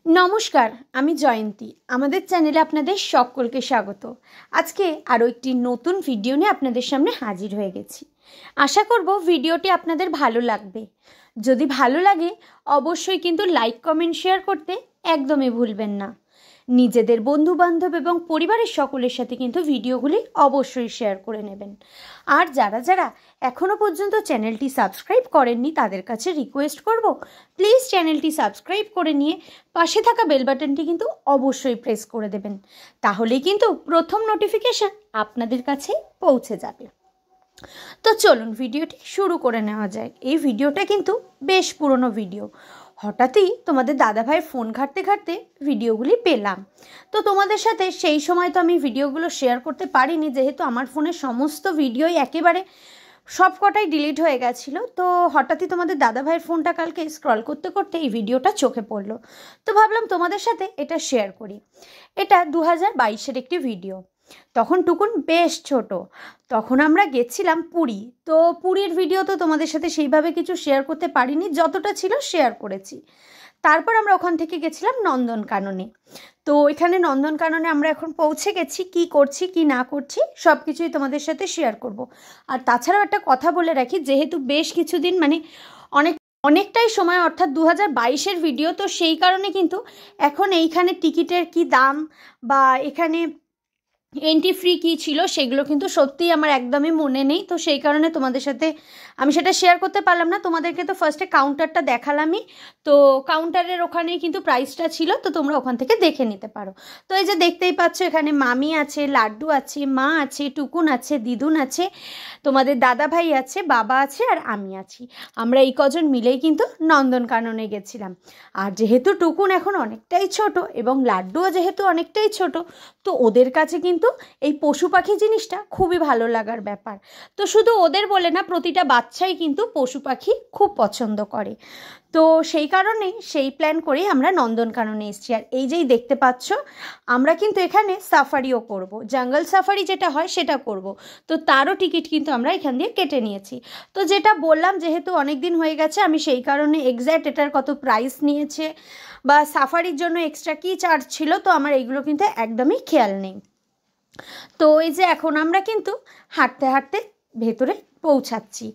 नमस्कार आमी जयंती आमादेर चैनेले आपनादेर सकलके स्वागत। आज के आरो एकटी नतून भिडियो निये आपनादेर सामने हाजिर हये गेछि। आशा करब भिडियोटी आपनादेर भालो लागबे। यदि भालो लागे अवश्यई किन्तु लाइक कमेंट शेयर करते एकदमई भुलबेन ना। निजेदेर बंधु बान्धव एबं परिवारेर सकलेर साथे किन्तु भिडियोगुली अवश्यई शेयर करे नेबेन। आर जारा जारा एखोनो पर्यन्त चैनलटी सबस्क्राइब करेननि तादेर काछे रिक्वेस्ट करब प्लिज चैनलटी सबस्क्राइब करे निये पाशे थाका बेल बाटनटी किन्तु अवश्यई प्रेस करे देबेन, ताहलेई किन्तु प्रथम नोटिफिकेशन आपनादेर काछे पौঁছে যাবে। तो चलुन भिडियोटी शुरू करे नेওয়া যায়। এই ভিডিওটা কিন্তু বেশ পুরনো ভিডিও। হঠাৎই তোমাদের দাদা ভাই ফোন ঘাঁটতে ঘাঁটতে ভিডিওগুলি পেলাম। তো তোমাদের সাথে সেই সময় তো আমি ভিডিওগুলো শেয়ার করতে পারিনি, যেহেতু আমার ফোনের সমস্ত ভিডিওই একেবারে সবকটাই ডিলিট হয়ে গেছিলো। তো হঠাৎই তোমাদের দাদা ভাইয়ের ফোনটা কালকে স্ক্রল করতে করতে এই ভিডিওটা চোখে পড়লো। তো ভাবলাম তোমাদের সাথে এটা শেয়ার করি। এটা 2022-এর একটি ভিডিও। তখন টুকুন বেশ ছোট। তখন আমরা গেছিলাম পুরী। তো পুরীর ভিডিও তো তোমাদের সাথে সেইভাবে কিছু শেয়ার করতে পারিনি, যতটা ছিল শেয়ার করেছি। তারপর আমরা ওখান থেকে গেছিলাম নন্দনকাননে। তো ওইখানে নন্দনকাননে আমরা এখন পৌঁছে গেছি। কি করছি কি না করছি সব কিছুই তোমাদের সাথে শেয়ার করব। আর তাছাড়াও একটা কথা বলে রাখি, যেহেতু বেশ কিছুদিন অনেকটাই সময় অর্থাৎ 2022-এর ভিডিও, তো সেই কারণে কিন্তু এখন এইখানে টিকিটের কি দাম বা এখানে এন্ট্রি ফ্রি কী ছিল সেগুলো কিন্তু সত্যিই আমার একদমই মনে নেই। তো সেই কারণে তোমাদের সাথে আমি সেটা শেয়ার করতে পারলাম না। তোমাদেরকে তো ফার্স্টে কাউন্টারটা দেখালামই। তো কাউন্টারের ওখানেই কিন্তু প্রাইসটা ছিল, তো তোমরা ওখান থেকে দেখে নিতে পারো। তো এই যে দেখতেই পাচ্ছ এখানে মামি আছে, লাড্ডু আছে, মা আছে, টুকুন আছে, দিদুন আছে, তোমাদের দাদা ভাই আছে, বাবা আছে আর আমি আছি। আমরা এই কজন মিলেই কিন্তু নন্দনকাননে গেছিলাম। আর যেহেতু টুকুন এখন অনেকটাই ছোট এবং লাড্ডুও যেহেতু অনেকটাই ছোট, তো ওদের কাছে কিন্তু এই পশু পাখি জিনিসটা খুবই ভালো লাগার ব্যাপার। তো শুধু ওদের বলে না, প্রতিটা বাচ্চাই কিন্তু পশু পাখি খুব পছন্দ করে। তো সেই কারণেই সেই প্ল্যান করেই আমরা নন্দনকাননে এসেছি। আর এই যেই দেখতে পাচ্ছ আমরা কিন্তু এখানে সাফারিও করব, জঙ্গল সাফারি যেটা হয় সেটা করব। তো তারও টিকিট কিন্তু আমরা এখান দিয়ে কেটে নিয়েছি। তো যেটা বললাম, যেহেতু অনেক দিন হয়ে গেছে, আমি সেই কারণে এক্স্যাক্ট এটার কত প্রাইস নিয়েছে বা সাফারির জন্য এক্সট্রা কী চার্জ ছিল, তো আমার এইগুলো কিন্তু একদমই খেয়াল নেই। তো এই যে এখন আমরা কিন্তু হাঁটতে হাঁটতে ভেতরে পৌঁছাচ্ছি।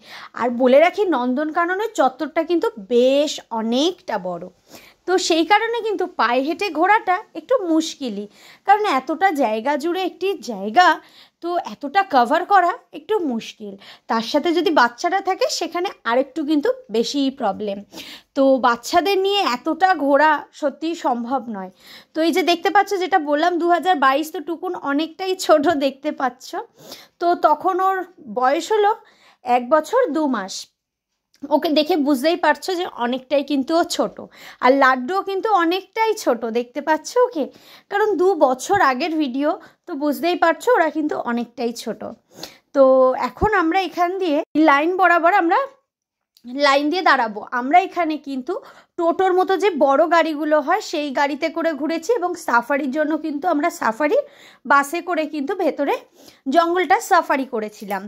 আর বলে রাখি নন্দনকাননের চত্বরটা কিন্তু বেশ অনেকটা বড়। তো সেই কারণে কিন্তু পায়ে হেঁটে ঘোরাটা একটু মুশকিলই, কারণ এতটা জায়গা জুড়ে একটি জায়গা, তো এতটা কভার করা একটু মুশকিল। তার সাথে যদি বাচ্চারা থাকে সেখানে আরেকটু কিন্তু বেশি প্রবলেম। তো বাচ্চাদের নিয়ে এতটা ঘোরা সত্যিই সম্ভব নয়। তো এই যে দেখতে পাচ্ছ, যেটা বললাম 2022, তো টুকুন অনেকটাই ছোট দেখতে পাচ্ছ। তো তখন ওর বয়স হলো 1 বছর 2 মাস। ওকে দেখে বুঝতেই পারছো যে অনেকটাই কিন্তু ও ছোট। আর লাড্ডুও কিন্তু অনেকটাই ছোট দেখতে পাচ্ছ ওকে, কারণ 2 বছর আগের ভিডিও, তো বুঝতেই পারছো ওরা কিন্তু অনেকটাই ছোট। তো এখন আমরা এখান দিয়ে লাইন বরাবর আমরা লাইন দিয়ে দাঁড়াবো। আমরা এখানে কিন্তু টোটোর মতো যে বড় গাড়িগুলো হয় সেই গাড়িতে করে ঘুরেছি, এবং সাফারির জন্য কিন্তু আমরা সাফারির বাসে করে কিন্তু ভেতরে জঙ্গলটা সাফারি করেছিলাম।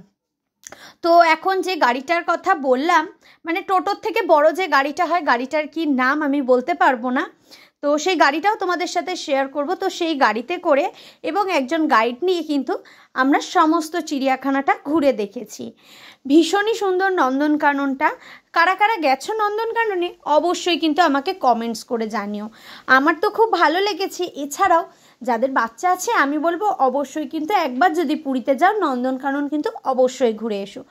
তো এখন যে গাড়িটার কথা বললাম, মানে টোটোর থেকে বড় যে গাড়িটা হয়, গাড়িটার কি নাম আমি বলতে পারবো না। তো সেই গাড়িটাও তোমাদের সাথে শেয়ার করব। তো সেই গাড়িতে করে এবং একজন গাইড নিয়ে কিন্তু আমরা সমস্ত চিড়িয়াখানাটা ঘুরে দেখেছি। ভীষণই সুন্দর নন্দনকাননটা। কারা কারা গেছো নন্দনকাননে অবশ্যই কিন্তু আমাকে কমেন্টস করে জানিও। আমার তো খুব ভালো লেগেছে। এছাড়াও যাদের বাচ্চা আছে আমি বলবো অবশ্যই কিন্তু একবার যদি পুরীতে যাও, নন্দনকানন কিন্তু অবশ্যই ঘুরে এসো।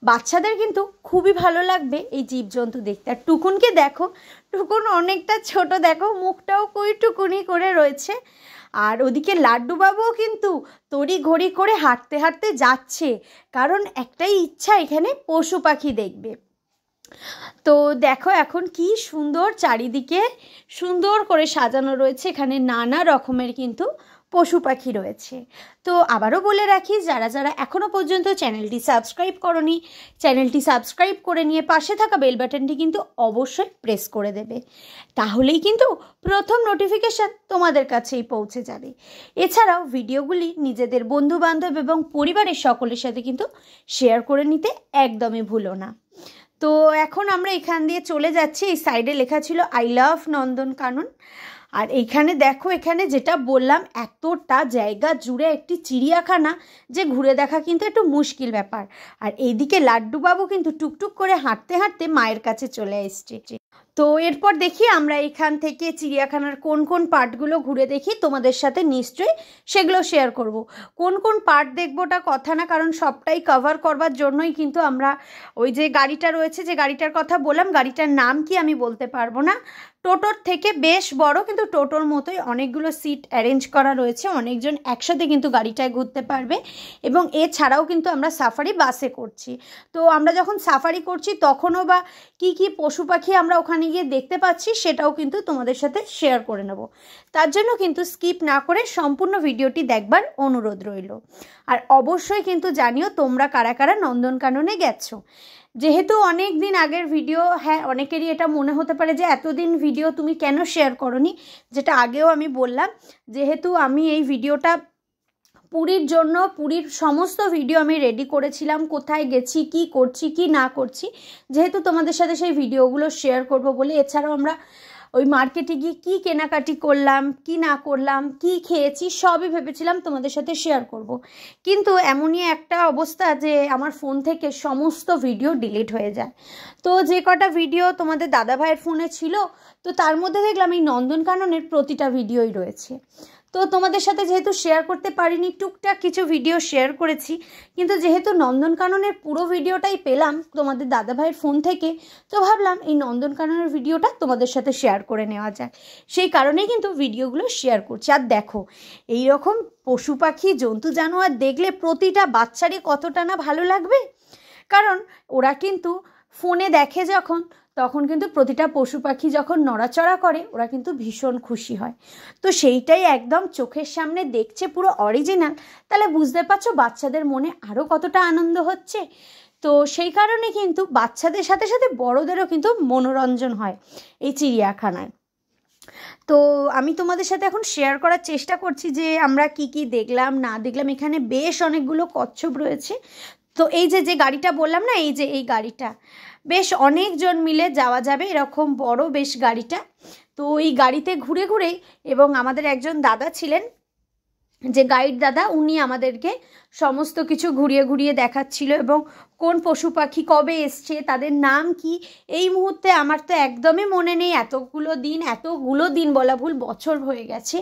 বাচ্চাদের কিন্তু খুবই ভালো লাগবে এই জীবজন্তু দেখতে। আর টুকুনকে দেখো, টুকুন অনেকটা ছোট, দেখো মুখটাও কই টুকুনি করে রয়েছে। আর ওদিকে লাড্ডু বাবুও কিন্তু তড়ি ঘড়ি করে হাঁটতে হাঁটতে যাচ্ছে, কারণ একটাই ইচ্ছা এখানে পশু পাখি দেখবে। তো দেখো এখন কি সুন্দর চারিদিকে সুন্দর করে সাজানো রয়েছে, এখানে নানা রকমের কিন্তু পশু পাখি রয়েছে। তো আবারও বলে রাখি, যারা যারা এখনও পর্যন্ত চ্যানেলটি সাবস্ক্রাইব করোনি, চ্যানেলটি সাবস্ক্রাইব করে নিয়ে পাশে থাকা বেল বাটনটি কিন্তু অবশ্যই প্রেস করে দেবে, তাহলেই কিন্তু প্রথম নোটিফিকেশান তোমাদের কাছেই পৌঁছে যাবে। এছাড়াও ভিডিওগুলি নিজেদের বন্ধুবান্ধব এবং পরিবারের সকলের সাথে কিন্তু শেয়ার করে নিতে একদমই ভুলো না। তো এখন আমরা এখান দিয়ে চলে যাচ্ছি। এই সাইডে লেখা ছিল আই লাভ নন্দনকানন। আর এইখানে দেখো, এখানে যেটা বললাম এতটা জায়গা জুড়ে একটি চিড়িয়াখানা যে ঘুরে দেখা কিন্তু একটু মুশকিল ব্যাপার। আর এইদিকে লাড্ডুবাবু কিন্তু টুকটুক করে হাঁটতে হাঁটতে মায়ের কাছে চলে এসছে। তো এরপর দেখি আমরা এখান থেকে চিড়িয়াখানার কোন কোন পার্টগুলো ঘুরে দেখি, তোমাদের সাথে নিশ্চয়ই সেগুলো শেয়ার করব। কোন কোন পার্ট দেখবোটা কথা না, কারণ সবটাই কভার করবার জন্যই কিন্তু আমরা ওই যে গাড়িটা রয়েছে, যে গাড়িটার কথা বললাম, গাড়িটার নাম কি আমি বলতে পারবো না। টোটোর থেকে বেশ বড়, কিন্তু টোটোর মতোই অনেকগুলো সিট অ্যারেঞ্জ করা রয়েছে, অনেকজন একসাথে কিন্তু গাড়িটায় ঘুরতে পারবে। এবং এছাড়াও কিন্তু আমরা সাফারি বাসে করছি। তো আমরা যখন সাফারি করছি তখনও বা কি কি পশু পাখি আমরা ওখানে গিয়ে দেখতে পাচ্ছি সেটাও কিন্তু তোমাদের সাথে শেয়ার করে নেব। তার জন্য কিন্তু স্কিপ না করে সম্পূর্ণ ভিডিওটি দেখবার অনুরোধ রইল। আর অবশ্যই কিন্তু জানিও তোমরা কারা কারা নন্দনকাননে গেছো। যেহেতু অনেক দিন আগের ভিডিও, হ্যাঁ অনেকেরই এটা মনে হতে পারে যে এতদিন ভিডিও তুমি কেন শেয়ার করনি, যেটা আগেও আমি বললাম, যেহেতু আমি এই ভিডিওটা পুরীর জন্য, পুরীর সমস্ত ভিডিও আমি রেডি করেছিলাম, কোথায় গেছি, কি করছি কি না করছি, যেহেতু তোমাদের সাথে সেই ভিডিওগুলো শেয়ার করব বলে। এছাড়াও আমরা ওই মার্কেটে গিয়ে কী কেনাকাটি করলাম কি না করলাম, কি খেয়েছি, সবই ভেবেছিলাম তোমাদের সাথে শেয়ার করব। কিন্তু এমনই একটা অবস্থা যে আমার ফোন থেকে সমস্ত ভিডিও ডিলিট হয়ে যায়। তো যে কটা ভিডিও তোমাদের দাদাভাইয়ের ফোনে ছিল, তো তার মধ্যে দেখলাম এই নন্দনকাননের প্রতিটা ভিডিওই রয়েছে। তো তোমাদের সাথে যেহেতু শেয়ার করতে পারিনি, টুকটাক কিছু ভিডিও শেয়ার করেছি, কিন্তু যেহেতু নন্দনকাননের পুরো ভিডিওটাই পেলাম তোমাদের দাদাভাইয়ের ফোন থেকে, তো ভাবলাম এই নন্দনকাননের ভিডিওটা তোমাদের সাথে শেয়ার করে নেওয়া যায়। সেই কারণেই কিন্তু ভিডিওগুলো শেয়ার করছি। আর দেখো, এই রকম পশু পাখি জন্তু জানোয়ার দেখলে প্রতিটা বাচ্চারই কতটা না ভালো লাগবে। কারণ ওরা কিন্তু ফোনে দেখে যখন, তখন কিন্তু প্রতিটা পশু পাখি যখন নড়াচড়া করে ওরা কিন্তু ভীষণ খুশি হয়। তো সেইটাই একদম চোখের সামনে দেখছে পুরো অরিজিনাল, তাহলে বুঝতে পারছো বাচ্চাদের মনে আরও কতটা আনন্দ হচ্ছে। তো সেই কারণে কিন্তু বাচ্চাদের সাথে সাথে বড়োদেরও কিন্তু মনোরঞ্জন হয় এই চিড়িয়াখানায়। তো আমি তোমাদের সাথে এখন শেয়ার করার চেষ্টা করছি যে আমরা কি কি দেখলাম না দেখলাম। এখানে বেশ অনেকগুলো কচ্ছপ রয়েছে। তো এই যে গাড়িটা বললাম না, এই যে এই গাড়িটা বেশ অনেকজন মিলে যাওয়া যাবে, এরকম বড় বেশ গাড়িটা। তো এই গাড়িতে ঘুরে ঘুরেই, এবং আমাদের একজন দাদা ছিলেন যে গাইড দাদা, উনি আমাদেরকে সমস্ত কিছু ঘুরিয়ে ঘুরিয়ে দেখাচ্ছিল, এবং কোন পশু পাখি কবে এসছে, তাদের নাম কি, এই মুহূর্তে আমার তো একদমই মনে নেই। এতগুলো দিন বলা ভুল, বছর হয়ে গেছে।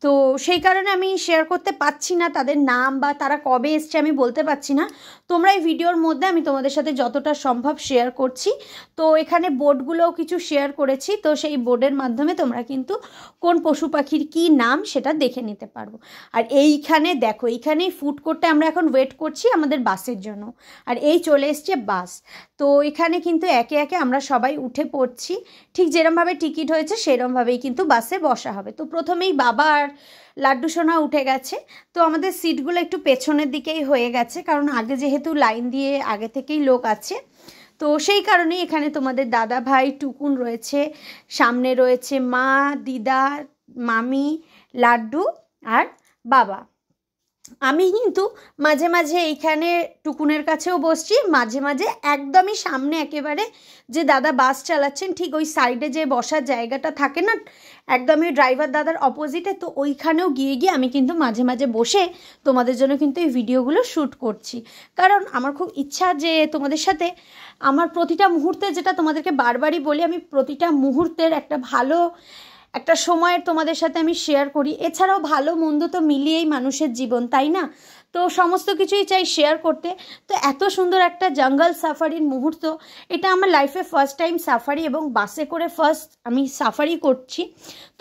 তো সেই কারণে আমি শেয়ার করতে পারছি না তাদের নাম, বা তারা কবে এসছে আমি বলতে পারছি না। তোমরা এই ভিডিওর মধ্যে আমি তোমাদের সাথে যতটা সম্ভব শেয়ার করছি। তো এখানে বোর্ডগুলোও কিছু শেয়ার করেছি, তো সেই বোর্ডের মাধ্যমে তোমরা কিন্তু কোন পশু পাখির কী নাম সেটা দেখে নিতে পারবো। আর এইখানে দেখো, এইখানেই ফুড কোর্টে আমরা এখন ওয়েট করছি আমাদের বাসের জন্য। আর এই চলে এসছে বাস। তো এখানে কিন্তু একে একে আমরা সবাই উঠে পড়ছি, ঠিক যেরমভাবে টিকিট হয়েছে সেরমভাবেই কিন্তু বাসে বসা হবে। তো প্রথমেই বাবা আর লাড্ডু সোনা উঠে গেছে। তো আমাদের সিটগুলো একটু পেছনের দিকেই হয়ে গেছে, কারণ আগে যেহেতু লাইন দিয়ে আগে থেকেই লোক আছে, তো সেই কারণেই এখানে তোমাদের দাদা ভাই টুকুন রয়েছে, সামনে রয়েছে মা, দিদা, মামি, লাড্ডু আর বাবা। আমি কিন্তু মাঝে মাঝে এইখানে টুকুনের কাছেও বসছি, মাঝে মাঝে একদমই সামনে একেবারে যে দাদা বাস চালাচ্ছেন ঠিক ওই সাইডে যে বসার জায়গাটা থাকে না, একদমই ড্রাইভার দাদার অপোজিটে, তো ওইখানেও গিয়ে গিয়ে আমি কিন্তু মাঝে মাঝে বসে তোমাদের জন্য কিন্তু এই ভিডিওগুলো শ্যুট করছি। কারণ আমার খুব ইচ্ছা যে তোমাদের সাথে আমার প্রতিটা মুহূর্তে, যেটা তোমাদেরকে বারবারই বলি, আমি প্রতিটা মুহূর্তের একটা সময়ের তোমাদের সাথে আমি শেয়ার করি। এছাড়াও ভালো মন্দ তো মিলিয়েই মানুষের জীবন, তাই না? তো সমস্ত কিছুই চাই শেয়ার করতে। তো এত সুন্দর একটা জঙ্গল সাফারির মুহূর্ত, এটা আমার লাইফে ফার্স্ট টাইম সাফারি, এবং বাসে করে ফার্স্ট আমি সাফারি করছি।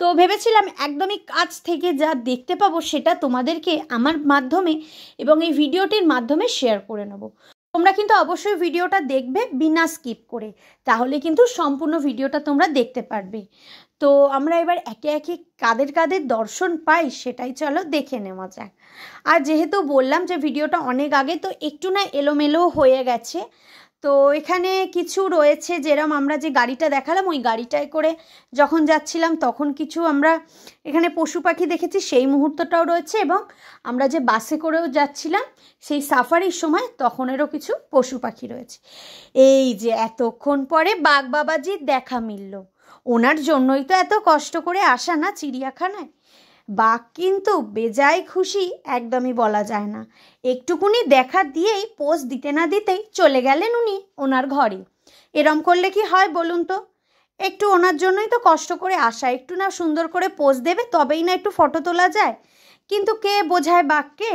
তো ভেবেছিলাম একদমই কাছ থেকে যা দেখতে পাবো সেটা তোমাদেরকে আমার মাধ্যমে এবং এই ভিডিওটির মাধ্যমে শেয়ার করে নেব। তোমরা কিন্তু অবশ্যই ভিডিওটা দেখবে বিনা স্কিপ করে, তাহলে কিন্তু সম্পূর্ণ ভিডিওটা তোমরা দেখতে পারবে। তো আমরা এবার একে একে কাদের কাদের দর্শন পাই সেটাই চলো দেখে নেওয়া যাক। আর যেহেতু বললাম যে ভিডিওটা অনেক আগে, তো একটু না এলোমেলো হয়ে গেছে। তো এখানে কিছু রয়েছে, যেরকম আমরা যে গাড়িটা দেখালাম ওই গাড়িটায় করে যখন যাচ্ছিলাম তখন কিছু আমরা এখানে পশু পাখি দেখেছি, সেই মুহূর্তটাও রয়েছে। এবং আমরা যে বাসে করেও যাচ্ছিলাম সেই সাফারির সময় তখনেরও কিছু পশু পাখি রয়েছে। এই যে এতক্ষণ পরে বাঘ বাবাজির দেখা মিলল, ওনার জন্যই তো এত কষ্ট করে আসা না চিড়িয়াখানায়। বাঘ কিন্তু বেজায় খুশি, একদমই বলা যায় না। একটুকুনি দেখা দিয়েই পোজ দিতে না দিতেই চলে গেলেন উনি ওনার ঘরে। এরম করলে কি হয় বলুন তো? একটু ওনার জন্যই তো কষ্ট করে আসা, একটু না সুন্দর করে পোজ দেবে তবেই না একটু ফটো তোলা যায়। কিন্তু কে বোঝায় বাঘকে?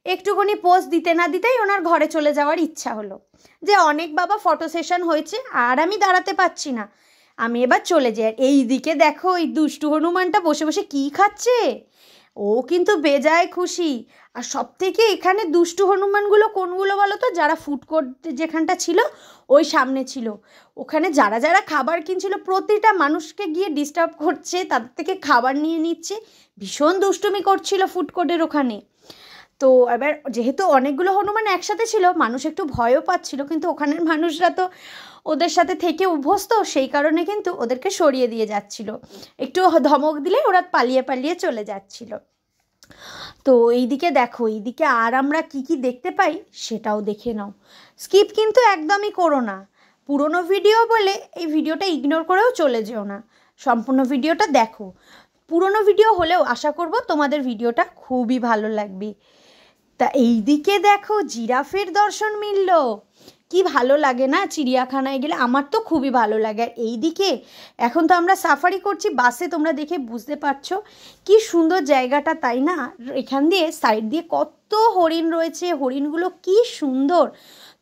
একটুখানি পোজ দিতে না দিতেই ওনার ঘরে চলে যাওয়ার ইচ্ছা হলো, যে অনেক বাবা ফটো সেশন হয়েছে আর আমি দাঁড়াতে পারছি না, আমি এবার চলে যাই। আর এই দিকে দেখো ওই দুষ্টু হনুমানটা বসে বসে কী খাচ্ছে, ও কিন্তু বেজায় খুশি। আর সব থেকে এখানে দুষ্টু হনুমানগুলো কোনগুলো বলো তো? যারা ফুড কোর্ট যেখানটা ছিল ওই সামনে ছিল, ওখানে যারা যারা খাবার কিনছিল প্রতিটা মানুষকে গিয়ে ডিস্টার্ব করছে, তাদের থেকে খাবার নিয়ে নিচ্ছে, ভীষণ দুষ্টুমি করছিল ফুড কোর্টের ওখানে। তো এবার যেহেতু অনেকগুলো হনুমান একসাথে ছিল, মানুষ একটু ভয়ও পাচ্ছিল, কিন্তু ওখানের মানুষরা তো ওদের সাথে থেকে অভ্যস্ত, সেই কারণে কিন্তু ওদেরকে সরিয়ে দিয়ে যাচ্ছিল। একটু ধমক দিলে ওরা পালিয়ে পালিয়ে চলে যাচ্ছিল। তো এইদিকে দেখো, এইদিকে আর আমরা কি কি দেখতে পাই সেটাও দেখে নাও। স্কিপ কিন্তু একদমই করো না, পুরনো ভিডিও বলে এই ভিডিওটা ইগনোর করেও চলে যেও না, সম্পূর্ণ ভিডিওটা দেখো। পুরনো ভিডিও হলেও আশা করব তোমাদের ভিডিওটা খুবই ভালো লাগবে। তা এইদিকে দেখো জিরাফের দর্শন মিলল, কি ভালো লাগে না চিড়িয়াখানায় গেলে? আমার তো খুবই ভালো লাগে। আর এইদিকে এখন তো আমরা সাফারি করছি বাসে, তোমরা দেখে বুঝতে পারছো কি সুন্দর জায়গাটা, তাই না? এখান দিয়ে সাইড দিয়ে কত হরিণ রয়েছে, হরিণগুলো কি সুন্দর।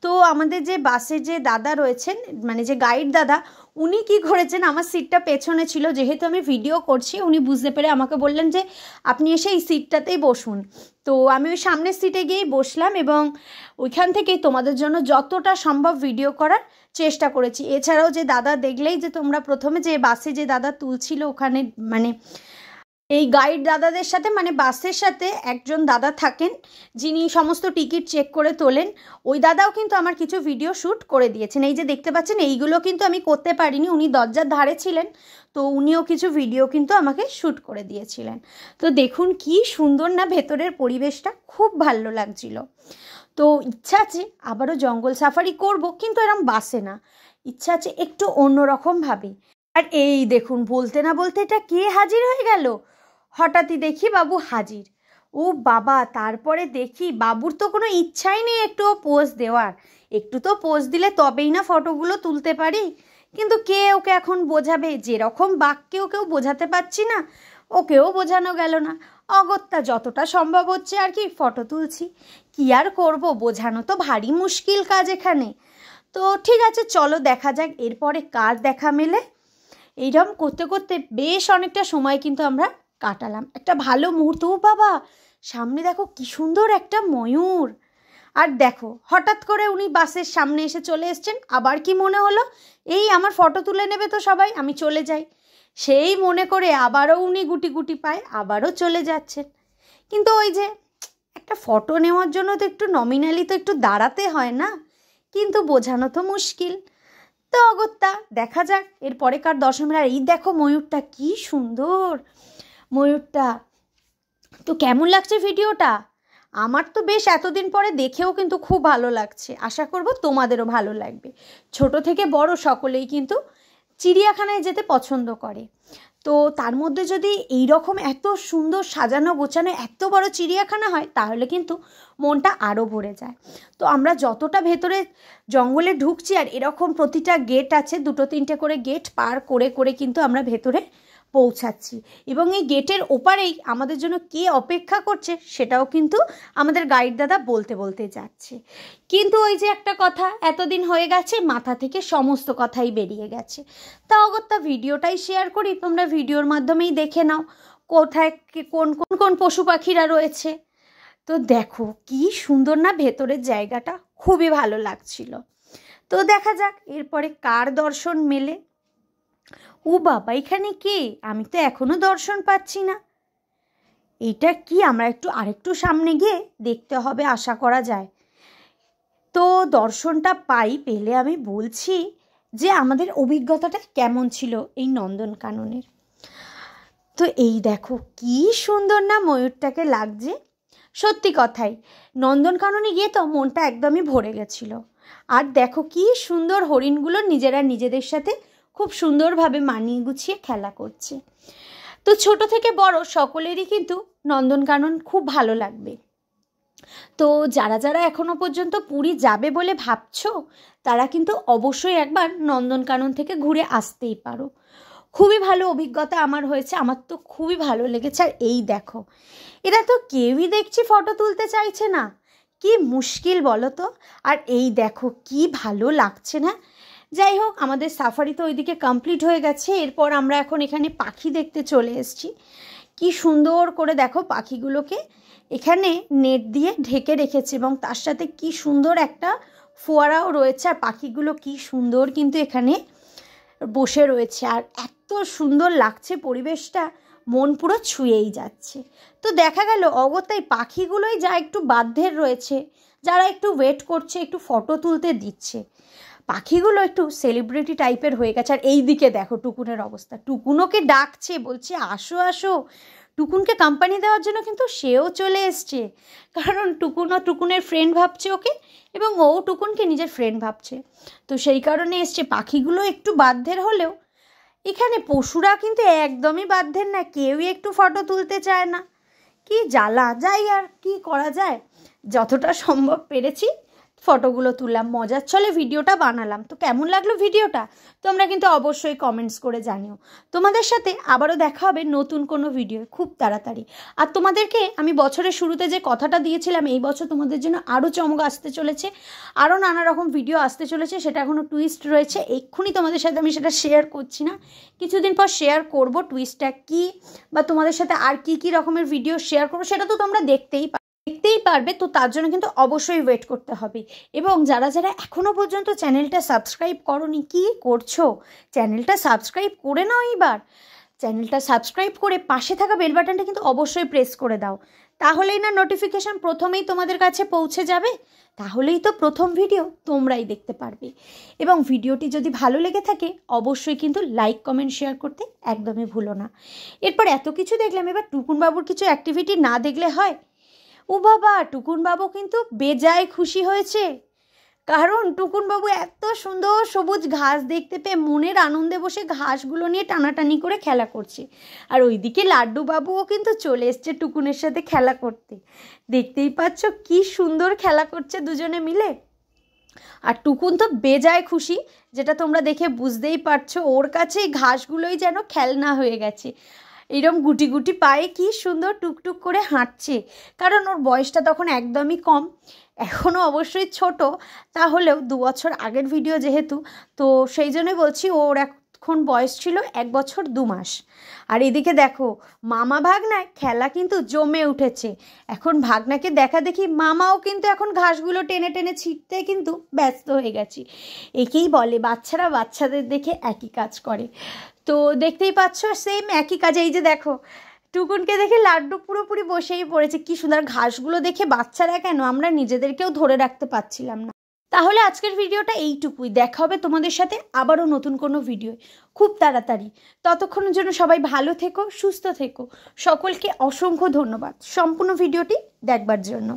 তো আমাদের যে বাসে যে দাদা রয়েছেন, মানে যে গাইড দাদা, উনি কি করেছেন, আমার সিটটা পেছনে ছিল, যেহেতু আমি ভিডিও করছি উনি বুঝতে পেরে আমাকে বললেন যে আপনি এসে এই সিটটাতেই বসুন। তো আমি ওই সামনের সিটে গিয়েই বসলাম এবং ওইখান থেকেই তোমাদের জন্য যতটা সম্ভব ভিডিও করার চেষ্টা করেছি। এছাড়াও যে দাদা দেখলেই যে তোমরা প্রথমে যে বাসে যে দাদা তুলছিল ওখানে, মানে এই গাইড দাদাদের সাথে, মানে বাসের সাথে একজন দাদা থাকেন যিনি সমস্ত টিকিট চেক করে তোলেন, ওই দাদাও কিন্তু আমার কিছু ভিডিও শ্যুট করে দিয়েছেন। এই যে দেখতে পাচ্ছেন এইগুলো কিন্তু আমি করতে পারিনি, উনি দরজার ধারে ছিলেন, তো উনিও কিছু ভিডিও কিন্তু আমাকে শ্যুট করে দিয়েছিলেন। তো দেখুন কি সুন্দর না ভেতরের পরিবেশটা, খুব ভালো লাগছিল। তো ইচ্ছা আছে আবারও জঙ্গল সাফারি করব, কিন্তু এরম বাসে না, ইচ্ছা আছে একটু অন্যরকমভাবে। আর এই দেখুন, বলতে না বলতে এটা কে হাজির হয়ে গেল, হঠাৎই দেখি বাবু হাজির। ও বাবা, তারপরে দেখি বাবুর তো কোনো ইচ্ছাই নেই একটু পোজ দেওয়ার, একটু তো পোজ দিলে তবেই না ফটোগুলো তুলতে পারি। কিন্তু কে ওকে এখন বোঝাবে? যেরকম বাঘকেও কেউ বোঝাতে পারছি না, ওকেও বোঝানো গেল না। অগত্যা যতটা সম্ভব হচ্ছে আর কি ফটো তুলছি, কি আর করব, বোঝানো তো ভারী মুশকিল কাজ এখানে। তো ঠিক আছে, চলো দেখা যাক এরপরে কার দেখা মেলে। এইরকম করতে করতে বেশ অনেকটা সময় কিন্তু আমরা কাটালাম, একটা ভালো মুহূর্ত। ও বাবা, সামনে দেখো কি সুন্দর একটা ময়ূর। আর দেখো হঠাৎ করে উনি বাসের সামনে এসে চলে এসছেন, আবার কি মনে হলো এই আমার ফটো তুলে নেবে তো সবাই, আমি চলে যাই, সেই মনে করে আবারও উনি গুটি গুটি পায় আবারও চলে যাচ্ছেন। কিন্তু ওই যে একটা ফটো নেওয়ার জন্য তো একটু নমিনালি তো একটু দাঁড়াতে হয় না, কিন্তু বোঝানো তো মুশকিল। তো অগত্যা দেখা যাক এরপরে কার দর্শন মেলার। এই দেখো ময়ূরটা কি সুন্দর, ময়ূরটা তো কেমন লাগছে ভিডিওটা? আমার তো বেশ এতদিন পরে দেখেও কিন্তু খুব ভালো লাগছে, আশা করব তোমাদেরও ভালো লাগবে। ছোট থেকে বড় সকলেই কিন্তু চিড়িয়াখানায় যেতে পছন্দ করে। তো তার মধ্যে যদি এই রকম এত সুন্দর সাজানো গোছানো এত বড় চিড়িয়াখানা হয় তাহলে কিন্তু মনটা আরও ভরে যায়। তো আমরা যতটা ভেতরে জঙ্গলে ঢুকছি, আর এরকম প্রতিটা গেট আছে, 2-3টে করে গেট পার করে করে কিন্তু আমরা ভেতরে পৌঁছাচ্ছি, এবং এই গেটের ওপারেই আমাদের জন্য কে অপেক্ষা করছে সেটাও কিন্তু আমাদের গাইড দাদা বলতে বলতে যাচ্ছে। কিন্তু ওই যে একটা কথা, এতদিন হয়ে গেছে মাথা থেকে সমস্ত কথাই বেরিয়ে গেছে। তা অগত্যা ভিডিওটাই শেয়ার করি, তোমরা ভিডিওর মাধ্যমেই দেখে নাও কোথায় কোন কোন কোন পশু পাখিরা রয়েছে। তো দেখো কি সুন্দর না ভেতরের জায়গাটা, খুবই ভালো লাগছিল। তো দেখা যাক এরপরে কার দর্শন মেলে। ও বাবা, এখানে কে? আমি তো এখনো দর্শন পাচ্ছি না, এটা কি? আমরা আরেকটু সামনে গিয়ে দেখতে হবে, আশা করা যায়। তো দর্শনটা পেলে আমি বলছি যে আমাদের অভিজ্ঞতাটা কেমন ছিল এই নন্দনকাননের। তো এই দেখো কি সুন্দর না ময়ূরটাকে লাগছে। সত্যি কথাই নন্দনকাননে গিয়ে তো মনটা একদমই ভরে গেছিলো। আর দেখো কি সুন্দর হরিণগুলো নিজেরা নিজেদের সাথে খুব সুন্দরভাবে মানিয়ে গুছিয়ে খেলা করছে। তো ছোট থেকে বড় সকলেরই কিন্তু নন্দনকানন খুব ভালো লাগবে। তো যারা যারা এখনো পর্যন্ত পুরী যাবে বলে ভাবছো তারা কিন্তু অবশ্যই একবার নন্দনকানন থেকে ঘুরে আসতেই পারো। খুবই ভালো অভিজ্ঞতা আমার হয়েছে, আমার তো খুবই ভালো লেগেছে। আর এই দেখো এরা তো কেউই দেখছি ফটো তুলতে চাইছে না, কি মুশকিল বলো তো। আর এই দেখো কি ভালো লাগছে না। যাই হোক আমাদের সাফারি তো ওইদিকে কমপ্লিট হয়ে গেছে। এরপর আমরা এখন এখানে পাখি দেখতে চলে এসেছি। কি সুন্দর করে দেখো পাখিগুলোকে এখানে নেট দিয়ে ঢেকে রেখেছে এবং তার সাথে কি সুন্দর একটা ফোয়ারাও রয়েছে। আর পাখিগুলো কি সুন্দর কিন্তু এখানে বসে রয়েছে আর এত সুন্দর লাগছে পরিবেশটা, মন পুরো ছুঁয়েই যাচ্ছে। তো দেখা গেল অগত্যাই পাখিগুলোই যা একটু বাধ্যের রয়েছে, যারা একটু ওয়েট করছে, একটু ফটো তুলতে দিচ্ছে। পাখিগুলো একটু সেলিব্রিটি টাইপের হয়ে গেছে। আর এই দিকে দেখো টুকুনের অবস্থা, টুকুনোকে ডাকছে, বলছে আসো আসো। টুকুনকে কোম্পানি দেওয়ার জন্য কিন্তু সেও চলে এসছে, কারণ টুকুনও টুকুনের ফ্রেন্ড ভাবছে ওকে এবং ও টুকুনকে নিজের ফ্রেন্ড ভাবছে। তো সেই কারণে এসছে। পাখিগুলো একটু বাধ্যের হলেও এখানে পশুরা কিন্তু একদমই বাধ্যের না, কেউই একটু ফটো তুলতে চায় না। কি জ্বালা। যাই আর কি করা যায়, যতটা সম্ভব পেরেছি ফটোগুলো তুললাম, মজার ছলে ভিডিওটা বানালাম। তো কেমন লাগলো ভিডিওটা তোমরা কিন্তু অবশ্যই কমেন্টস করে জানিও। তোমাদের সাথে আবারও দেখা হবে নতুন কোনো ভিডিও খুব তাড়াতাড়ি। আর তোমাদেরকে আমি বছরের শুরুতে যে কথাটা দিয়েছিলাম এই বছর তোমাদের জন্য আরও চমক আসতে চলেছে, আরও নানা রকম ভিডিও আসতে চলেছে। সেটা এখনও টুইস্ট রয়েছে, এক্ষুনি তোমাদের সাথে আমি সেটা শেয়ার করছি না, কিছুদিন পর শেয়ার করব টুইস্টটা কী বা তোমাদের সাথে আর কি কি রকমের ভিডিও শেয়ার করবো সেটা তো তোমরা দেখতেই পারবে। তো তার জন্য কিন্তু অবশ্যই ওয়েট করতে হবে। এবং যারা যারা এখনও পর্যন্ত চ্যানেলটা সাবস্ক্রাইব করোনি, কি করছো, চ্যানেলটা সাবস্ক্রাইব করে নাও। এবার চ্যানেলটা সাবস্ক্রাইব করে পাশে থাকা বেল বাটনটা কিন্তু অবশ্যই প্রেস করে দাও, তাহলেই না নোটিফিকেশান প্রথমেই তোমাদের কাছে পৌঁছে যাবে, তাহলেই তো প্রথম ভিডিও তোমরাই দেখতে পারবে। এবং ভিডিওটি যদি ভালো লেগে থাকে অবশ্যই কিন্তু লাইক কমেন্ট শেয়ার করতে একদমই ভুলো না। এরপর এত কিছু দেখলাম, এবার টুকুনবাবুর কিছু অ্যাক্টিভিটি না দেখলে হয়। ও বাবা, টুকুনবাবু কিন্তু বেজায় খুশি হয়েছে, কারণ টুকুনবাবু এত সুন্দর সবুজ ঘাস দেখতে পেয়ে মনের আনন্দে বসে ঘাসগুলো নিয়ে টানাটানি করে খেলা করছে। আর ওইদিকে লাড্ডু বাবুও কিন্তু চলে এসছে টুকুনের সাথে খেলা করতে। দেখতেই পাচ্ছ কি সুন্দর খেলা করছে দুজনে মিলে। আর টুকুন তো বেজায় খুশি, যেটা তোমরা দেখে বুঝতেই পারছো, ওর কাছে এই ঘাসগুলোই যেন খেলনা হয়ে গেছে। এরম গুটি গুটি পায়ে কি সুন্দর টুকটুক করে হাঁটছে, কারণ ওর বয়সটা তখন একদমই কম, এখনও অবশ্যই ছোট, তাহলেও 2 বছর আগের ভিডিও যেহেতু, তো সেই জন্যই বলছি ওর এখন বয়স ছিল 1 বছর 2 মাস। আর এদিকে দেখো মামা ভাগনায় খেলা কিন্তু জমে উঠেছে। এখন ভাগনাকে দেখা দেখি মামাও কিন্তু এখন ঘাসগুলো টেনে টেনে ছিটতে কিন্তু ব্যস্ত হয়ে গেছি। একেই বলে বাচ্চারা বাচ্চাদের দেখে একই কাজ করে। তো দেখতেই পাচ্ছ সেম একই কাজে এই যে দেখো টুকুনকে দেখে লাড্ডু পুরোপুরি বসেই পড়েছে। কি সুন্দর ঘাসগুলো দেখে বাচ্চারা কেন আমরা নিজেদেরকেও ধরে রাখতে পারছিলাম না। তাহলে আজকের ভিডিওটা এইটুকুই, দেখা হবে তোমাদের সাথে আবারও নতুন কোনো ভিডিও খুব তাড়াতাড়ি। ততক্ষণের জন্য সবাই ভালো থেকো, সুস্থ থেকো। সকলকে অসংখ্য ধন্যবাদ সম্পূর্ণ ভিডিওটি দেখবার জন্য।